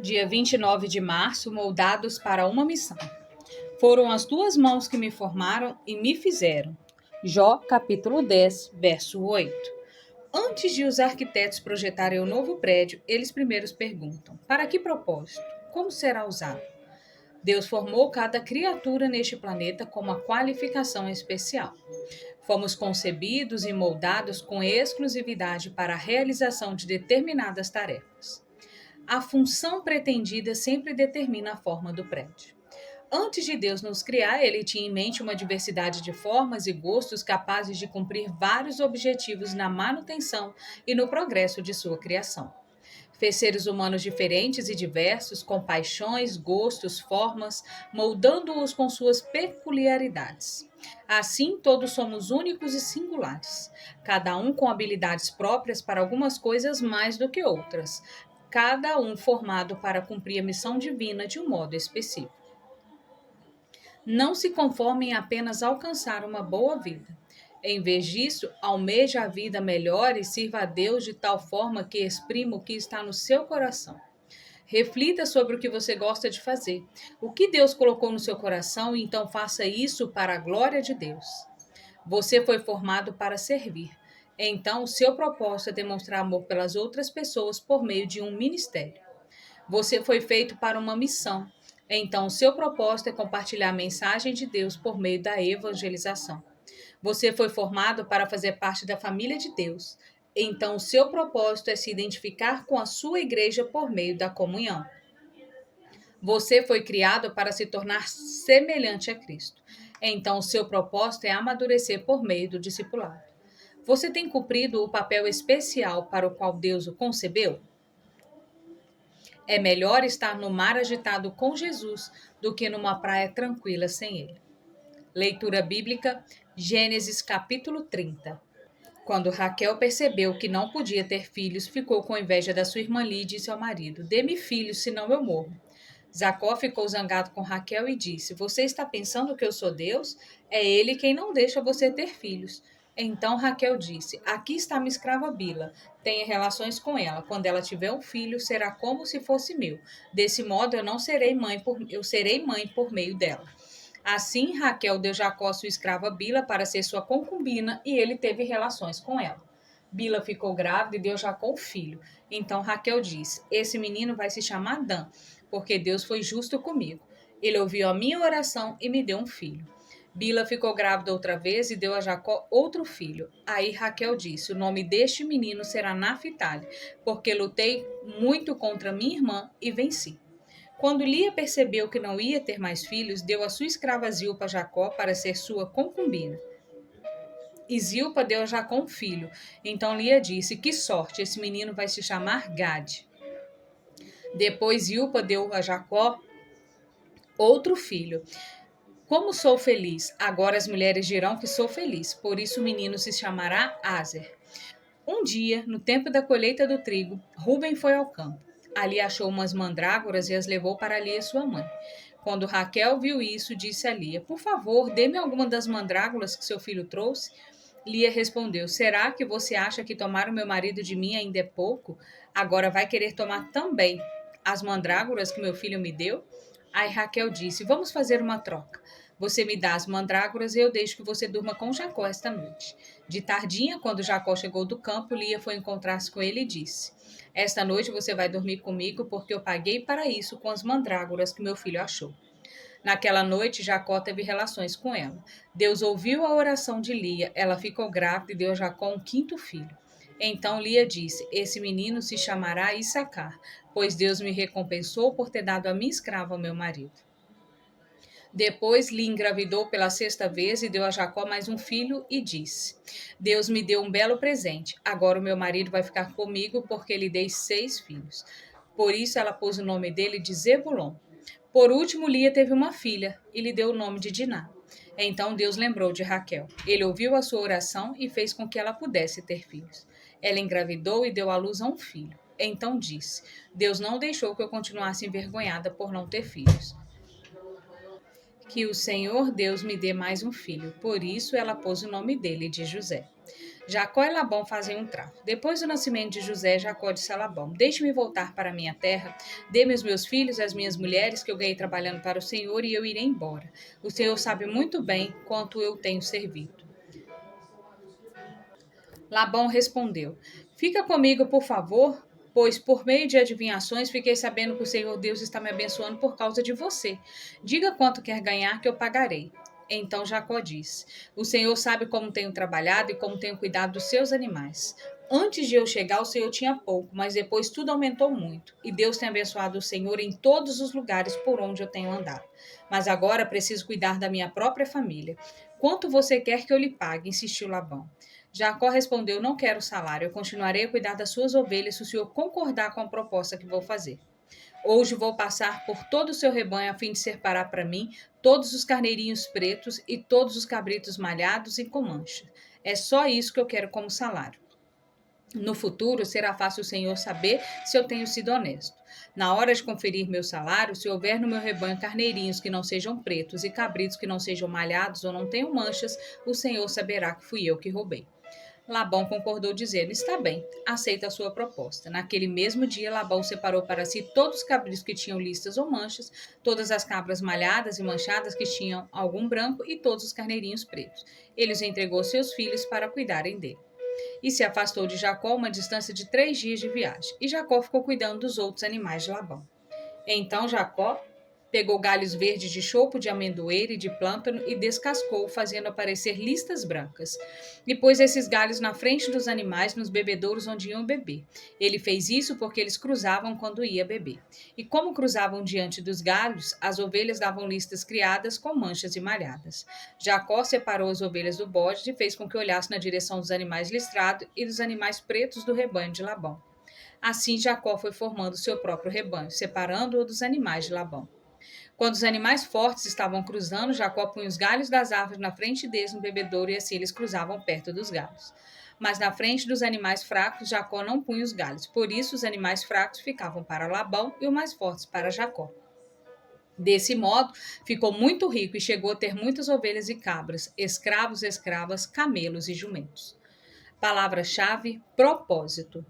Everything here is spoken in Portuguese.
Dia 29 de março, moldados para uma missão. Foram as tuas mãos que me formaram e me fizeram. Jó, capítulo 10, verso 8. Antes de os arquitetos projetarem o novo prédio, eles primeiro perguntam: para que propósito? Como será usado? Deus formou cada criatura neste planeta com uma qualificação especial. Fomos concebidos e moldados com exclusividade para a realização de determinadas tarefas. A função pretendida sempre determina a forma do prédio. Antes de Deus nos criar, ele tinha em mente uma diversidade de formas e gostos capazes de cumprir vários objetivos na manutenção e no progresso de sua criação. Fez seres humanos diferentes e diversos, com paixões, gostos, formas, moldando-os com suas peculiaridades. Assim, todos somos únicos e singulares, cada um com habilidades próprias para algumas coisas mais do que outras, cada um formado para cumprir a missão divina de um modo específico. Não se conforme em apenas alcançar uma boa vida. Em vez disso, almeje a vida melhor e sirva a Deus de tal forma que exprima o que está no seu coração. Reflita sobre o que você gosta de fazer, o que Deus colocou no seu coração, e então faça isso para a glória de Deus. Você foi formado para servir. Então, o seu propósito é demonstrar amor pelas outras pessoas por meio de um ministério. Você foi feito para uma missão. Então, o seu propósito é compartilhar a mensagem de Deus por meio da evangelização. Você foi formado para fazer parte da família de Deus. Então, o seu propósito é se identificar com a sua igreja por meio da comunhão. Você foi criado para se tornar semelhante a Cristo. Então, o seu propósito é amadurecer por meio do discipulado. Você tem cumprido o papel especial para o qual Deus o concebeu? É melhor estar no mar agitado com Jesus do que numa praia tranquila sem ele. Leitura bíblica, Gênesis capítulo 30. Quando Raquel percebeu que não podia ter filhos, ficou com inveja da sua irmã Lia e disse ao marido: dê-me filhos, senão eu morro. Jacó ficou zangado com Raquel e disse: você está pensando que eu sou Deus? É ele quem não deixa você ter filhos. Então Raquel disse: aqui está minha escrava Bila. Tenha relações com ela. Quando ela tiver um filho, será como se fosse meu. Desse modo eu serei mãe por meio dela. Assim, Raquel deu Jacó sua escrava Bila para ser sua concubina e ele teve relações com ela. Bila ficou grávida e deu Jacó um filho. Então Raquel disse: esse menino vai se chamar Dan, porque Deus foi justo comigo. Ele ouviu a minha oração e me deu um filho. Bila ficou grávida outra vez e deu a Jacó outro filho. Aí Raquel disse: o nome deste menino será Naphtali, porque lutei muito contra minha irmã e venci. Quando Lia percebeu que não ia ter mais filhos, deu a sua escrava Zilpa a Jacó para ser sua concubina. E Zilpa deu a Jacó um filho. Então Lia disse: que sorte, esse menino vai se chamar Gade. Depois Zilpa deu a Jacó outro filho. Como sou feliz! Agora as mulheres dirão que sou feliz. Por isso o menino se chamará Aser. Um dia, no tempo da colheita do trigo, Rúben foi ao campo. Ali achou umas mandrágoras e as levou para Lia, sua mãe. Quando Raquel viu isso, disse a Lia: por favor, dê-me alguma das mandrágoras que seu filho trouxe. Lia respondeu: será que você acha que tomar o meu marido de mim ainda é pouco? Agora vai querer tomar também as mandrágoras que meu filho me deu? Aí Raquel disse: vamos fazer uma troca. Você me dá as mandrágoras e eu deixo que você durma com Jacó esta noite. De tardinha, quando Jacó chegou do campo, Lia foi encontrar-se com ele e disse: esta noite você vai dormir comigo, porque eu paguei para isso com as mandrágoras que meu filho achou. Naquela noite, Jacó teve relações com ela. Deus ouviu a oração de Lia, ela ficou grávida e deu a Jacó um quinto filho. Então Lia disse: esse menino se chamará Issacar, pois Deus me recompensou por ter dado a minha escrava ao meu marido. Depois Lia engravidou pela sexta vez e deu a Jacó mais um filho e disse: Deus me deu um belo presente. Agora o meu marido vai ficar comigo porque lhe dei 6 filhos. Por isso ela pôs o nome dele de Zebulon. Por último, Lia teve uma filha e lhe deu o nome de Diná. Então Deus lembrou de Raquel. Ele ouviu a sua oração e fez com que ela pudesse ter filhos. Ela engravidou e deu à luz a um filho. Então disse: Deus não deixou que eu continuasse envergonhada por não ter filhos. Que o Senhor Deus me dê mais um filho. Por isso ela pôs o nome dele de José. Jacó e Labão fazem um trato. Depois do nascimento de José, Jacó disse a Labão: Deixe-me voltar para a minha terra, dê-me os meus filhos e as minhas mulheres que eu ganhei trabalhando para o Senhor e eu irei embora. O Senhor sabe muito bem quanto eu tenho servido. Labão respondeu: Fica comigo, por favor, pois por meio de adivinhações fiquei sabendo que o Senhor Deus está me abençoando por causa de você. Diga quanto quer ganhar que eu pagarei. Então Jacó disse: O Senhor sabe como tenho trabalhado e como tenho cuidado dos seus animais. Antes de eu chegar, o Senhor tinha pouco, mas depois tudo aumentou muito. E Deus tem abençoado o Senhor em todos os lugares por onde eu tenho andado. Mas agora preciso cuidar da minha própria família. Quanto você quer que eu lhe pague? Insistiu Labão. Jacó respondeu: Não quero salário, eu continuarei a cuidar das suas ovelhas se o senhor concordar com a proposta que vou fazer. Hoje vou passar por todo o seu rebanho a fim de separar para mim todos os carneirinhos pretos e todos os cabritos malhados e com mancha. É só isso que eu quero como salário. No futuro, será fácil o Senhor saber se eu tenho sido honesto. Na hora de conferir meu salário, se houver no meu rebanho carneirinhos que não sejam pretos e cabritos que não sejam malhados ou não tenham manchas, o Senhor saberá que fui eu que roubei. Labão concordou, dizendo: Está bem, aceita a sua proposta. Naquele mesmo dia, Labão separou para si todos os cabritos que tinham listas ou manchas, todas as cabras malhadas e manchadas que tinham algum branco e todos os carneirinhos pretos. Ele os entregou aos seus filhos para cuidarem dele. E se afastou de Jacó uma distância de 3 dias de viagem. E Jacó ficou cuidando dos outros animais de Labão. Então Jacó pegou galhos verdes de chopo, de amendoeira e de plântano e descascou, fazendo aparecer listas brancas. E pôs esses galhos na frente dos animais nos bebedouros onde iam beber. Ele fez isso porque eles cruzavam quando ia beber. E como cruzavam diante dos galhos, as ovelhas davam listas criadas com manchas e malhadas. Jacó separou as ovelhas do bode e fez com que olhasse na direção dos animais listrados e dos animais pretos do rebanho de Labão. Assim Jacó foi formando seu próprio rebanho, separando-o dos animais de Labão. Quando os animais fortes estavam cruzando, Jacó punha os galhos das árvores na frente deles no bebedouro e assim eles cruzavam perto dos galhos. Mas na frente dos animais fracos, Jacó não punha os galhos. Por isso, os animais fracos ficavam para Labão e os mais fortes para Jacó. Desse modo, ficou muito rico e chegou a ter muitas ovelhas e cabras, escravos, escravas, camelos e jumentos. Palavra-chave: propósito.